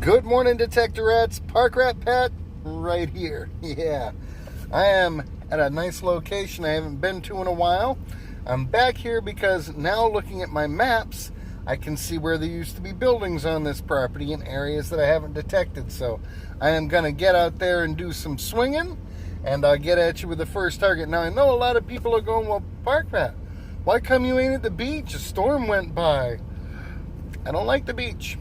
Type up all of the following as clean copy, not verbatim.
Good morning, Detector Rats. Park Rat Pat right here. Yeah, I am at a nice location I haven't been to in a while. I'm back here because now looking at my maps, I can see where there used to be buildings on this property in areas that I haven't detected. So I am going to get out there and do some swinging, and I'll get at you with the first target. Now, I know a lot of people are going, well, Park Rat, why come you ain't at the beach? A storm went by. I don't like the beach.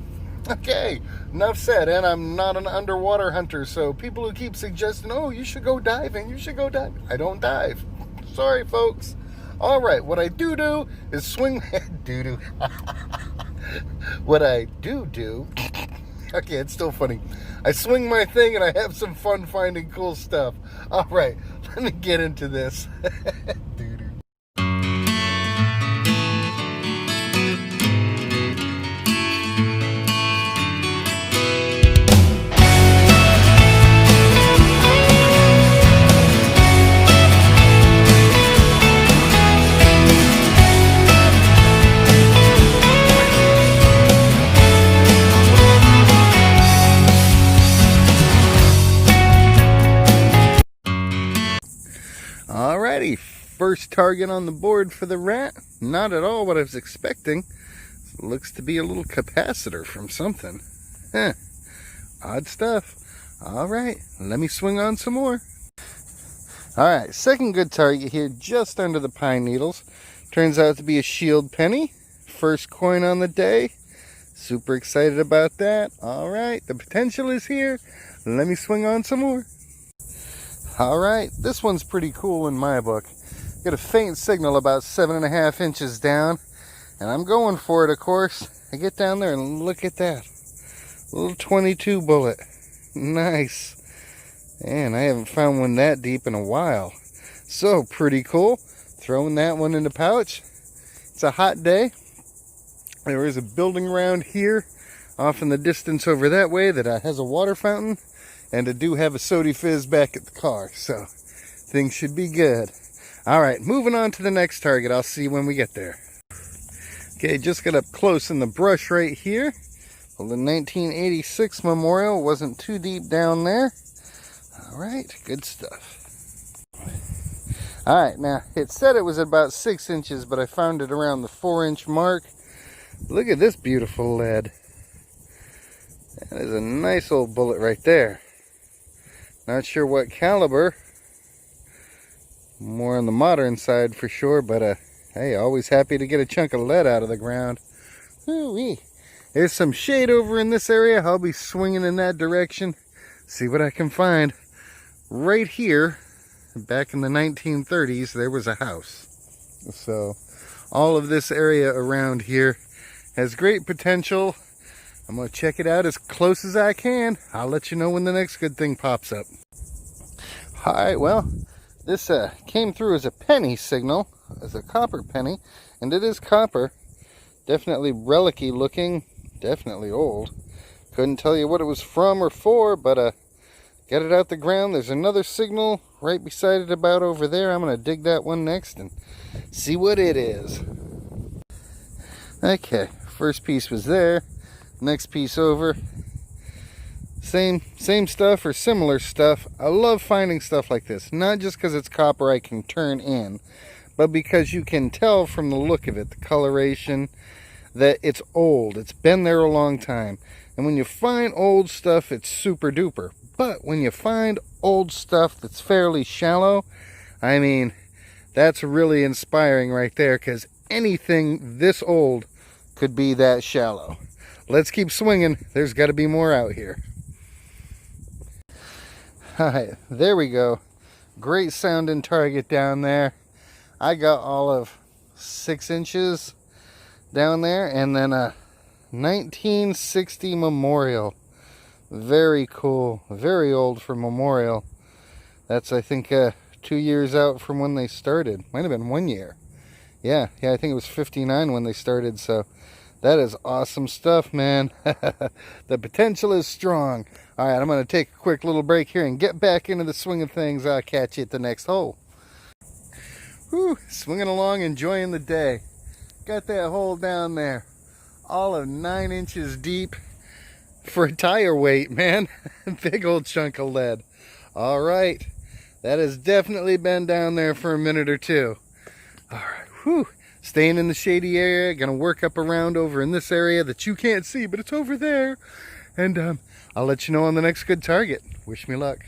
Okay, enough said, and I'm not an underwater hunter, so people who keep suggesting, oh, you should go diving, you should go diving. I don't dive. Sorry, folks. All right, what I do is swing doo-doo. What I do, okay, it's still funny. I swing my thing and I have some fun finding cool stuff. All right, let me get into this. Doo-doo. Alrighty, first target on the board for the rat. Not at all what I was expecting. Looks to be a little capacitor from something. Huh. Odd stuff. Alright, let me swing on some more. Alright, second good target here, just under the pine needles. Turns out to be a shield penny. First coin on the day. Super excited about that. Alright, the potential is here. Let me swing on some more. Alright, this one's pretty cool in my book. Got a faint signal about 7.5 inches down, and I'm going for it, of course. I get down there and look at that. Little 22 bullet. Nice. And I haven't found one that deep in a while. So, pretty cool. Throwing that one in the pouch. It's a hot day. There is a building around here, off in the distance over that way, that has a water fountain. And I do have a Sody Fizz back at the car, so things should be good. Alright, moving on to the next target. I'll see you when we get there. Okay, just got up close in the brush right here. Well, the 1986 memorial wasn't too deep down there. Alright, good stuff. Alright, now, it said it was about 6 inches, but I found it around the 4-inch mark. Look at this beautiful lead. That is a nice old bullet right there. Not sure what caliber. More on the modern side for sure, but hey, always happy to get a chunk of lead out of the ground. Ooh-wee. There's some shade over in this area. I'll be swinging in that direction. See what I can find. Right here, back in the 1930s, there was a house. So, all of this area around here has great potential. I'm going to check it out as close as I can. I'll let you know when the next good thing pops up. Alright, well, this came through as a penny signal, as a copper penny, and it is copper. Definitely relic-y looking, definitely old. Couldn't tell you what it was from or for, but got it out the ground. There's another signal right beside it about over there. I'm going to dig that one next and see what it is. Okay, first piece was there. Next piece over. Same stuff or similar stuff. I love finding stuff like this. Not just because it's copper I can turn in, but because you can tell from the look of it, the coloration, that it's old. It's been there a long time. And when you find old stuff, it's super duper. But when you find old stuff that's fairly shallow, I mean, that's really inspiring right there, because anything this old could be that shallow. Let's keep swinging. There's got to be more out here. Alright, there we go. Great sounding target down there. I got all of 6 inches down there, and then a 1960 memorial. Very cool. Very old for memorial. That's, I think, 2 years out from when they started. Might have been 1 year. Yeah, I think it was 59 when they started, so that is awesome stuff, man. The potential is strong. Alright, I'm going to take a quick little break here and get back into the swing of things. I'll catch you at the next hole. Whew, swinging along, enjoying the day. Got that hole down there. All of 9 inches deep. for a tire weight, man. Big old chunk of lead. All right. That has definitely been down there for a minute or two. All right. Whew. Staying in the shady area. Gonna work up around over in this area that you can't see, but it's over there. And I'll let you know on the next good target. Wish me luck.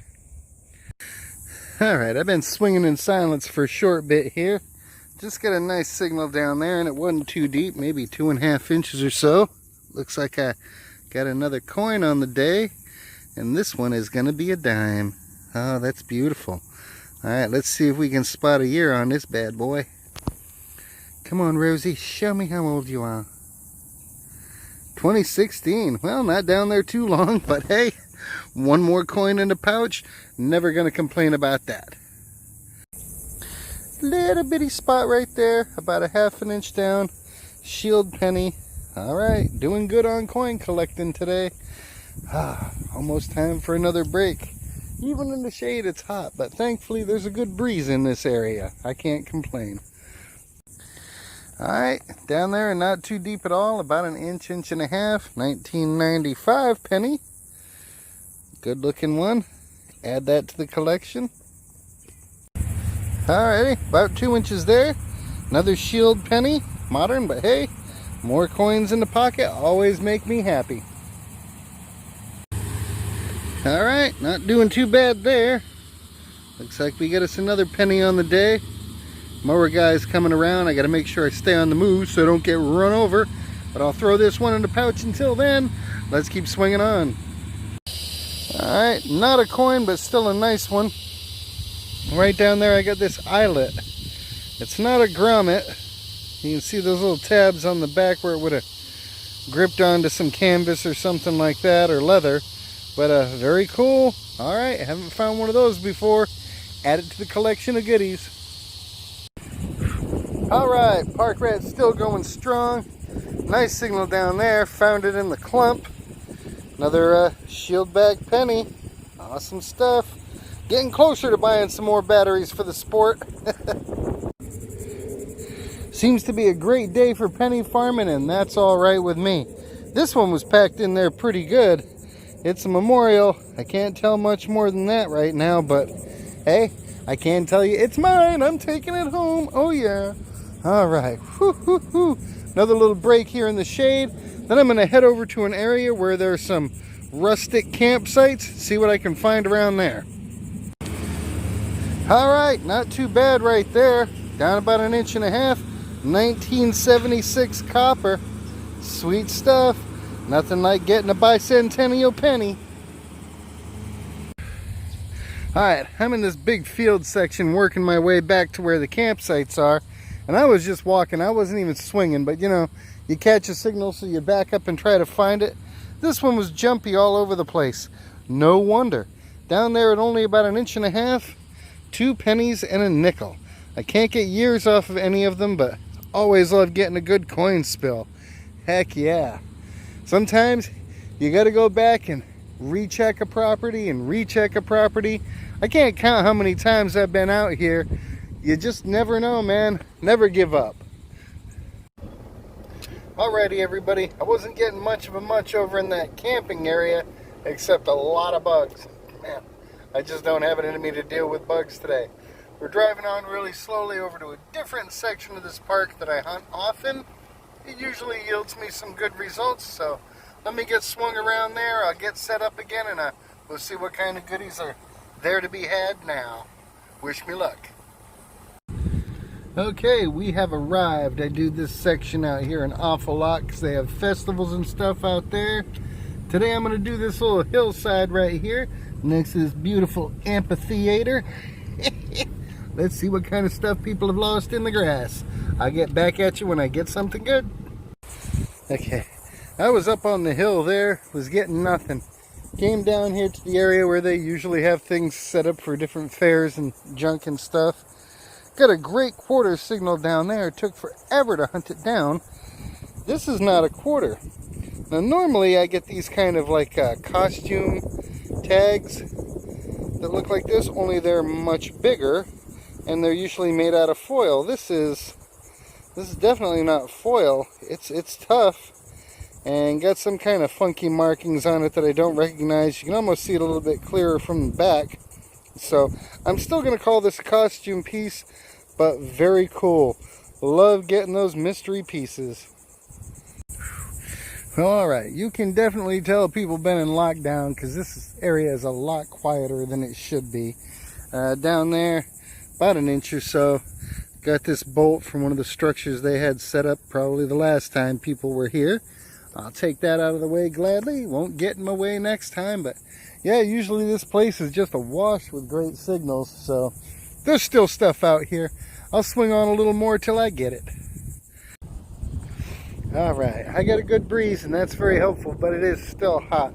All right. I've been swinging in silence for a short bit here. Just got a nice signal down there, and it wasn't too deep, maybe 2.5 inches or so. Looks like I got another coin on the day, and this one is going to be a dime. Oh, that's beautiful. All right, let's see if we can spot a year on this bad boy. Come on, Rosie, show me how old you are. 2016. Well, not down there too long, but hey, one more coin in the pouch. Never going to complain about that. Little bitty spot right there, about a 1/2 inch down. Shield penny. All right, doing good on coin collecting today. Almost time for another break. Even in the shade it's hot, but thankfully there's a good breeze in this area. I can't complain. All right, down there and not too deep at all, about an inch, inch and a half. 1995 penny. Good looking one. Add that to the collection. Alrighty, about 2 inches there. Another shield penny, modern, but hey, more coins in the pocket always make me happy. Alright, not doing too bad there. Looks like we get us another penny on the day. Mower guy's coming around. I gotta make sure I stay on the move so I don't get run over. But I'll throw this one in the pouch until then. Let's keep swinging on. Alright, not a coin, but still a nice one. Right down there I got this eyelet. It's not a grommet. You can see those little tabs on the back where it would have gripped onto some canvas or something like that, or leather. But very cool. Alright, I haven't found one of those before. Add it to the collection of goodies. Alright, park rat's still going strong. Nice signal down there. Found it in the clump. Another shield bag penny. Awesome stuff. Getting closer to buying some more batteries for the sport. Seems to be a great day for penny farming, and that's all right with me. This one was packed in there pretty good. It's a memorial. I can't tell much more than that right now, but hey, I can tell you it's mine. I'm taking it home. Oh yeah. All right. Another little break here in the shade. Then I'm going to head over to an area where there's some rustic campsites. See what I can find around there. Alright, not too bad right there. Down about an inch and a half. 1976 copper. Sweet stuff. Nothing like getting a bicentennial penny. Alright, I'm in this big field section working my way back to where the campsites are. And I was just walking. I wasn't even swinging, but you know, you catch a signal so you back up and try to find it. This one was jumpy all over the place. No wonder. Down there at only about an inch and a half. 2 pennies and a nickel. I can't get years off of any of them, but always love getting a good coin spill. Heck yeah. Sometimes you got to go back and recheck a property and recheck a property. I can't count how many times I've been out here. You just never know, man. Never give up. Alrighty, everybody. I wasn't getting much of a much over in that camping area, except a lot of bugs. Man, I just don't have it in me to deal with bugs today. We're driving on really slowly over to a different section of this park that I hunt often. It usually yields me some good results, so let me get swung around there. I'll get set up again, and we'll see what kind of goodies are there to be had now. Wish me luck. Okay, we have arrived. I do this section out here an awful lot because they have festivals and stuff out there. Today I'm going to do this little hillside right here next to this beautiful amphitheater. Let's see what kind of stuff people have lost in the grass. I'll get back at you when I get something good. Okay, I was up on the hill there, was getting nothing. Came down here to the area where they usually have things set up for different fairs and junk and stuff. Got a great quarter signal down there. It took forever to hunt it down. This is not a quarter. Now normally I get these kind of like costume tags that look like this, only they're much bigger and they're usually made out of foil. This is definitely not foil. It's tough. and got some kind of funky markings on it that I don't recognize. You can almost see it a little bit clearer from the back. So I'm still going to call this a costume piece, but very cool. Love getting those mystery pieces. Well, alright, you can definitely tell people been in lockdown because this area is a lot quieter than it should be. Down there, about an inch or so, got this bolt from one of the structures they had set up probably the last time people were here. I'll take that out of the way gladly. Won't get in my way next time, but yeah, usually this place is just awash with great signals, so there's still stuff out here. I'll swing on a little more till I get it. Alright, I got a good breeze and that's very helpful, but it is still hot.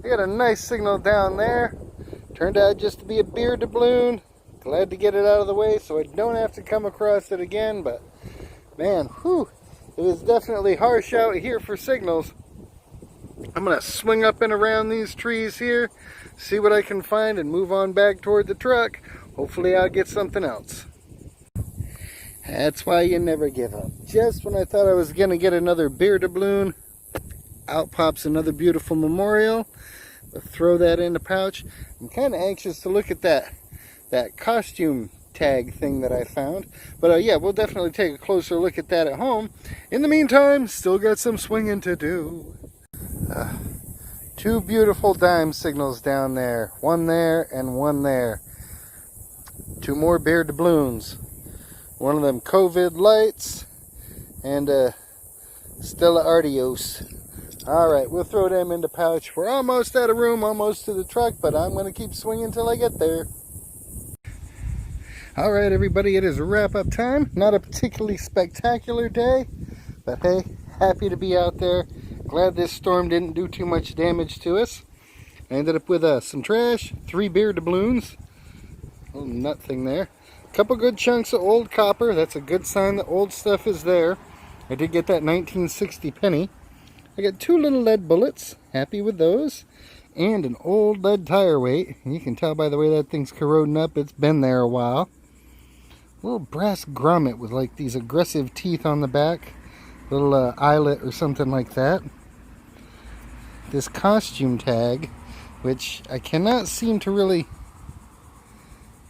I got a nice signal down there. Turned out just to be a beer doubloon. Glad to get it out of the way so I don't have to come across it again, but man, whew. It is definitely harsh out here for signals. I'm going to swing up and around these trees here, see what I can find, and move on back toward the truck. Hopefully I'll get something else. That's why you never give up. Just when I thought I was going to get another beer doubloon, out pops another beautiful memorial. I'll throw that in the pouch. I'm kind of anxious to look at that costume tag thing that I found, but yeah, we'll definitely take a closer look at that at home. In the meantime, still got some swinging to do. Two beautiful dime signals down there, one there and one there. Two more beer doubloons, one of them COVID lights and Stella Artios. Alright, we'll throw them in the pouch. We're almost out of room, almost to the truck, but I'm going to keep swinging until I get there. Alright everybody, it is wrap-up time. Not a particularly spectacular day, but hey, happy to be out there. Glad this storm didn't do too much damage to us. I ended up with some trash, 3 beer doubloons, little nut thing there. A couple good chunks of old copper, that's a good sign that old stuff is there. I did get that 1960 penny. I got 2 little lead bullets, happy with those. And an old lead tire weight. You can tell by the way that thing's corroding up, it's been there a while. A little brass grommet with like these aggressive teeth on the back. Little eyelet or something like that. This costume tag, which I cannot seem to really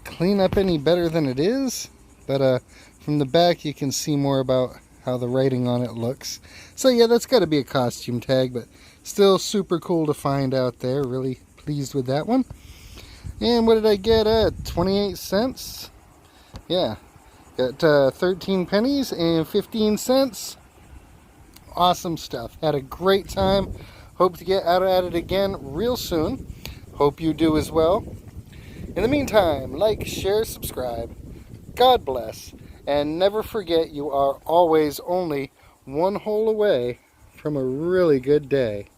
clean up any better than it is. But from the back you can see more about how the writing on it looks. So yeah, that's got to be a costume tag, but still super cool to find out there. Really pleased with that one. And what did I get? 28 cents. Yeah, got 13 pennies and 15 cents. Awesome stuff. Had a great time. Hope to get out at it again real soon. Hope you do as well. In the meantime, like, share, subscribe. God bless. And never forget you are always only one hole away from a really good day.